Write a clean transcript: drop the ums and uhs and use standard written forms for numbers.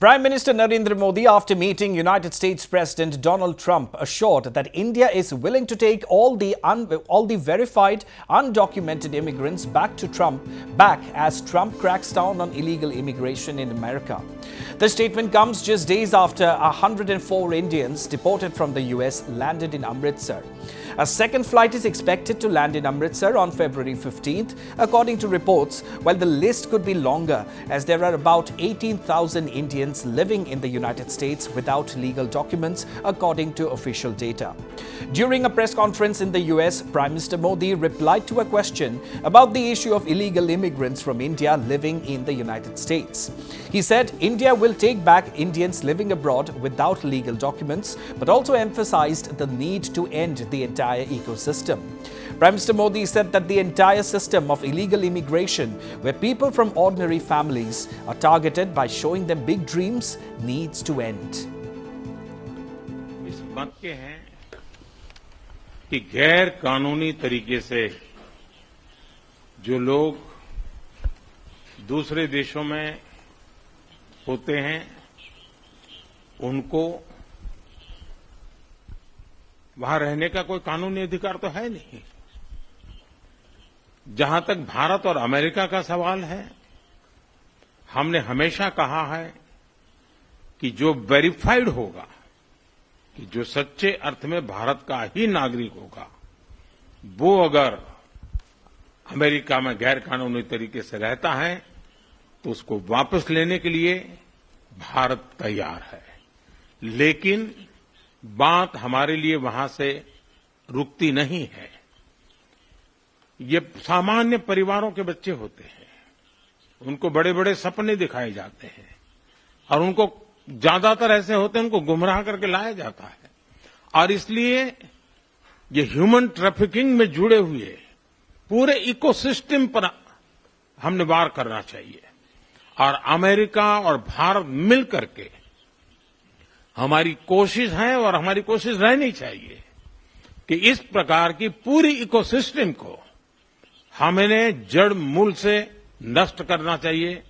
Prime Minister Narendra Modi, after meeting United States President Donald Trump, assured that India is willing to take all the verified, undocumented immigrants back as Trump cracks down on illegal immigration in America. The statement comes just days after 104 Indians deported from the US landed in Amritsar. A second flight is expected to land in Amritsar on February 15th, according to reports, while the list could be longer as there are about 18,000 Indians living in the United States without legal documents, according to official data. During a press conference in the US, Prime Minister Modi replied to a question about the issue of illegal immigrants from India living in the United States. He said India will take back Indians living abroad without legal documents, but also emphasized the need to end the entire ecosystem. Prime Minister Modi said that the entire system of illegal immigration, where people from ordinary families are targeted by showing them big dreams, needs to end. इस बात के हैं कि गैर कानूनी तरीके से जो लोग दूसरे देशों में होते हैं उनको वहां रहने का कोई कानूनी अधिकार तो है नहीं। जहां तक भारत और अमेरिका का सवाल है, हमने हमेशा कहा है कि जो वेरीफाइड होगा, कि जो सच्चे अर्थ में भारत का ही नागरिक होगा, वो अगर अमेरिका में गैर कानूनी तरीके से रहता है तो उसको वापस लेने के लिए भारत तैयार है। लेकिन बात हमारे लिए वहां से रुकती नहीं है। ये सामान्य परिवारों के बच्चे होते हैं, उनको बड़े बड़े सपने दिखाए जाते हैं और उनको ज्यादातर ऐसे होते हैं उनको गुमराह करके लाया जाता है। और इसलिए ये ह्यूमन ट्रैफिकिंग में जुड़े हुए पूरे इकोसिस्टम पर हमने वार करना चाहिए। और अमेरिका और भारत मिल करके हमारी कोशिश है और हमारी कोशिश रहनी चाहिए कि इस प्रकार की पूरी इकोसिस्टम को हमें जड़ मूल से नष्ट करना चाहिए।